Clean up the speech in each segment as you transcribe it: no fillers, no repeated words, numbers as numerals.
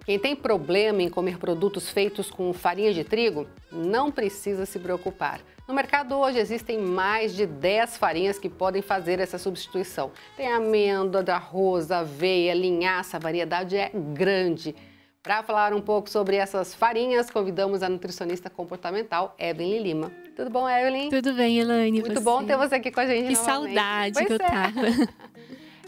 Quem tem problema em comer produtos feitos com farinha de trigo, não precisa se preocupar. No mercado hoje existem mais de 10 farinhas que podem fazer essa substituição. Tem amêndoa, arroz, aveia, linhaça, a variedade é grande. Para falar um pouco sobre essas farinhas, convidamos a nutricionista comportamental Evelyn Lima. Tudo bom, Evelyn? Tudo bem, Elaine. Muito bom ter você aqui com a gente Que novamente. saudade que eu tava.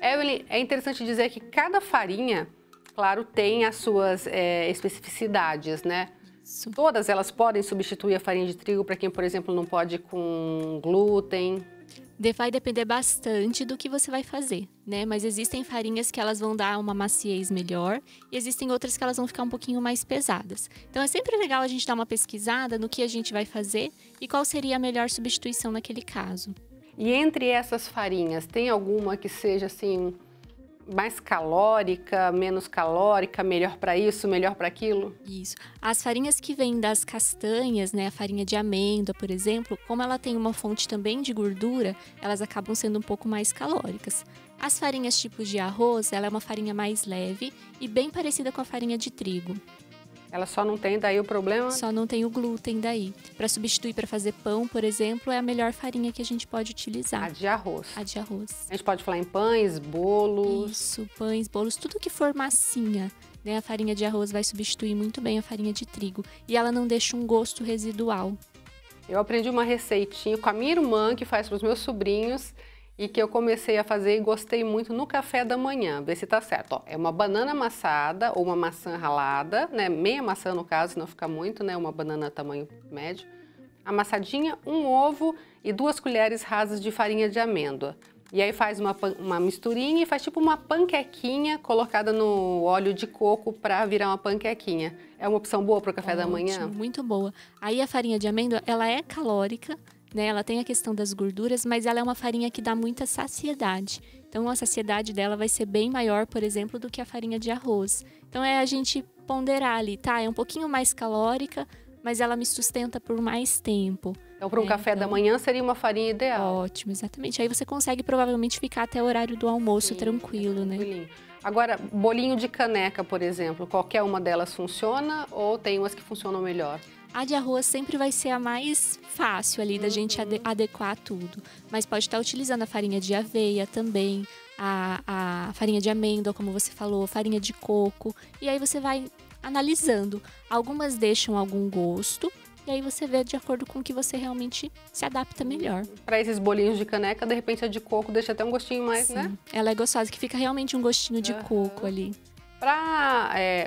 Evelyn, é interessante dizer que cada farinha, claro, tem as suas especificidades, né? Isso. Todas elas podem substituir a farinha de trigo para quem, por exemplo, não pode com glúten. Vai depender bastante do que você vai fazer, né? Mas existem farinhas que elas vão dar uma maciez melhor e existem outras que elas vão ficar um pouquinho mais pesadas. Então é sempre legal a gente dar uma pesquisada no que a gente vai fazer e qual seria a melhor substituição naquele caso. E entre essas farinhas, tem alguma que seja assim mais calórica, menos calórica, melhor para isso, melhor para aquilo? Isso. As farinhas que vêm das castanhas, né, a farinha de amêndoa, por exemplo, como ela tem uma fonte também de gordura, elas acabam sendo um pouco mais calóricas. As farinhas tipos de arroz, ela é uma farinha mais leve e bem parecida com a farinha de trigo. Ela só não tem daí o problema? Só não tem o glúten daí. Para substituir para fazer pão, por exemplo, é a melhor farinha que a gente pode utilizar. A de arroz. A de arroz. A gente pode falar em pães, bolos. Isso, pães, bolos, tudo que for massinha, né? A farinha de arroz vai substituir muito bem a farinha de trigo. E ela não deixa um gosto residual. Eu aprendi uma receitinha com a minha irmã, que faz para os meus sobrinhos, e que eu comecei a fazer e gostei muito no café da manhã. Vê se tá certo. Ó, é uma banana amassada ou uma maçã ralada, né? Meia maçã no caso, senão fica muito, né? Uma banana tamanho médio. Amassadinha, um ovo e 2 colheres rasas de farinha de amêndoa. E aí faz uma misturinha e faz tipo uma panquequinha colocada no óleo de coco para virar uma panquequinha. É uma opção boa para o café da manhã? Muito boa. Aí a farinha de amêndoa, ela é calórica, né? Ela tem a questão das gorduras, mas ela é uma farinha que dá muita saciedade. Então a saciedade dela vai ser bem maior, por exemplo, do que a farinha de arroz. Então é a gente ponderar ali, tá? É um pouquinho mais calórica, mas ela me sustenta por mais tempo. Então, para um café da manhã seria uma farinha ideal. Ótimo, exatamente. Aí você consegue provavelmente ficar até o horário do almoço tranquilo, né? Agora, bolinho de caneca, por exemplo, qualquer uma delas funciona ou tem umas que funcionam melhor? A de arroz sempre vai ser a mais fácil ali da gente adequar tudo. Mas pode estar utilizando a farinha de aveia também, a farinha de amêndoa, como você falou, farinha de coco. E aí você vai analisando. Algumas deixam algum gosto. E aí você vê de acordo com o que você realmente se adapta melhor. Para esses bolinhos de caneca, de repente a de coco deixa até um gostinho mais, Sim, né? Ela é gostosa, que fica realmente um gostinho de coco ali.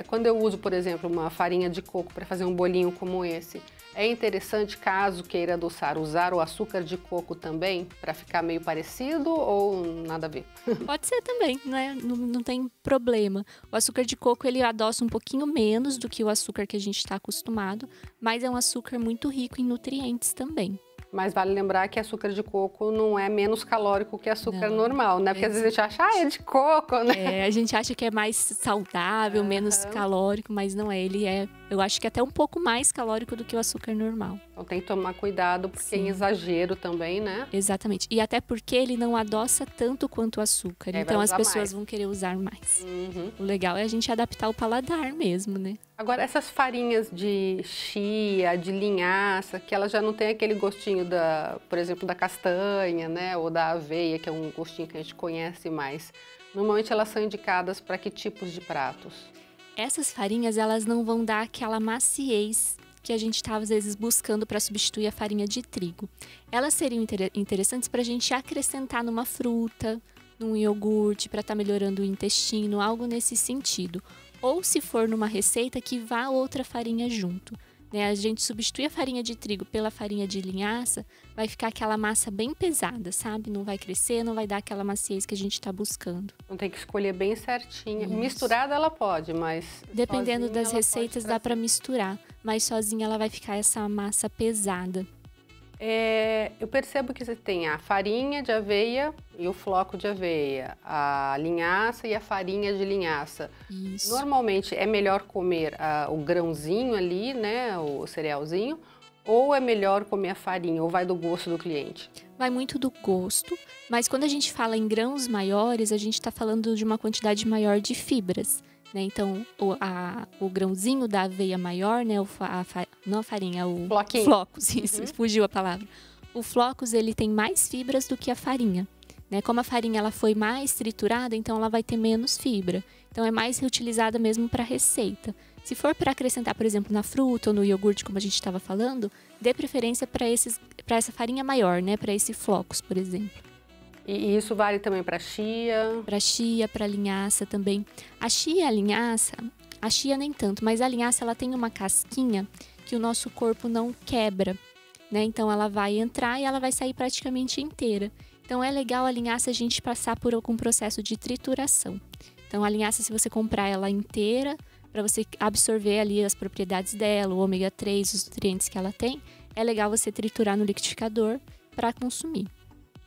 Quando eu uso, por exemplo, uma farinha de coco para fazer um bolinho como esse, é interessante, caso queira adoçar, usar o açúcar de coco também para ficar meio parecido ou nada a ver? Pode ser também, né? Não tem problema. O açúcar de coco, ele adoça um pouquinho menos do que o açúcar que a gente está acostumado, mas é um açúcar muito rico em nutrientes também. Mas vale lembrar que açúcar de coco não é menos calórico que açúcar normal, né? Porque às vezes a gente acha, é de coco, né? É, a gente acha que é mais saudável, menos calórico, mas não é. Ele é, eu acho que até um pouco mais calórico do que o açúcar normal. Então tem que tomar cuidado, porque em exagero também, né? Exatamente. E até porque ele não adoça tanto quanto o açúcar. Então as pessoas vão querer usar mais. O legal é a gente adaptar o paladar mesmo, né? Agora, essas farinhas de chia, de linhaça, que elas já não tem aquele gostinho por exemplo, da castanha, né? Ou da aveia, que é um gostinho que a gente conhece mais. Normalmente elas são indicadas para que tipos de pratos? Essas farinhas, elas não vão dar aquela maciez que a gente está, às vezes, buscando para substituir a farinha de trigo. Elas seriam interessantes para a gente acrescentar numa fruta, num iogurte, para estar melhorando o intestino, algo nesse sentido. Ou se for numa receita que vá outra farinha junto. Né? A gente substitui a farinha de trigo pela farinha de linhaça, vai ficar aquela massa bem pesada, sabe? Não vai crescer, não vai dar aquela maciez que a gente está buscando. Então tem que escolher bem certinha. Isso. Misturada ela pode, mas dependendo das receitas dá para misturar, mas sozinha ela vai ficar essa massa pesada. Eu percebo que você tem a farinha de aveia e o floco de aveia, a linhaça e a farinha de linhaça. Isso. Normalmente é melhor comer o grãozinho ali, né, o cerealzinho, ou é melhor comer a farinha, ou vai do gosto do cliente? Vai muito do gosto, mas quando a gente fala em grãos maiores, a gente está falando de uma quantidade maior de fibras. né? Então, o grãozinho da aveia maior, né? Não a farinha, o Floquinho. flocos, isso, fugiu a palavra. O flocos, ele tem mais fibras do que a farinha, né? Como a farinha ela foi mais triturada, então ela vai ter menos fibra. Então, é mais reutilizada mesmo para receita. Se for para acrescentar, por exemplo, na fruta ou no iogurte, como a gente estava falando, dê preferência para essa farinha maior, né? Para esse flocos, por exemplo. E isso vale também para chia? Para chia, para linhaça também. A chia, a linhaça, a chia nem tanto, mas a linhaça ela tem uma casquinha que o nosso corpo não quebra, né? Então ela vai entrar e ela vai sair praticamente inteira. Então é legal a linhaça a gente passar por algum processo de trituração. Então a linhaça, se você comprar ela inteira, para você absorver ali as propriedades dela, o ômega 3, os nutrientes que ela tem, é legal você triturar no liquidificador para consumir.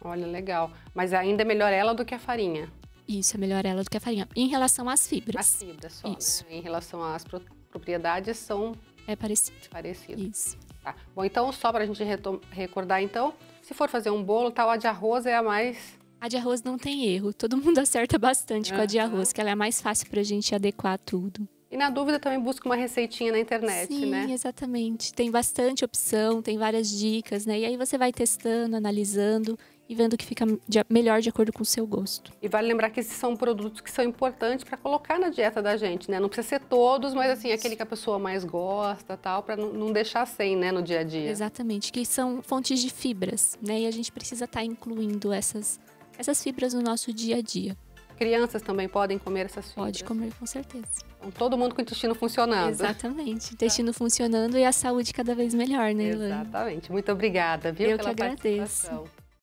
Olha, legal. Mas ainda é melhor ela do que a farinha? Isso, é melhor ela do que a farinha. Em relação às fibras. As fibras só, Isso. né? Em relação às propriedades, são É parecido. parecidas. Isso. Tá. Bom, então, só para a gente recordar, então, se for fazer um bolo, tal, a de arroz é a mais... A de arroz não tem erro. Todo mundo acerta bastante com a de arroz, que ela é mais fácil pra gente adequar tudo. E na dúvida também busca uma receitinha na internet, Sim, né? Exatamente. Tem bastante opção, tem várias dicas, né? E aí você vai testando, analisando e vendo o que fica melhor de acordo com o seu gosto. E vale lembrar que esses são produtos que são importantes para colocar na dieta da gente, né? Não precisa ser todos, mas assim, aquele que a pessoa mais gosta, tal, para não deixar sem, né, no dia a dia. Exatamente, que são fontes de fibras, né? E a gente precisa estar incluindo essas fibras no nosso dia a dia. Crianças também podem comer essas fibras? Pode comer, com certeza. Então, todo mundo com o intestino funcionando. Exatamente. Intestino funcionando e a saúde cada vez melhor, né, Ilane? Exatamente. Muito obrigada, viu, Eu pela que agradeço. participação.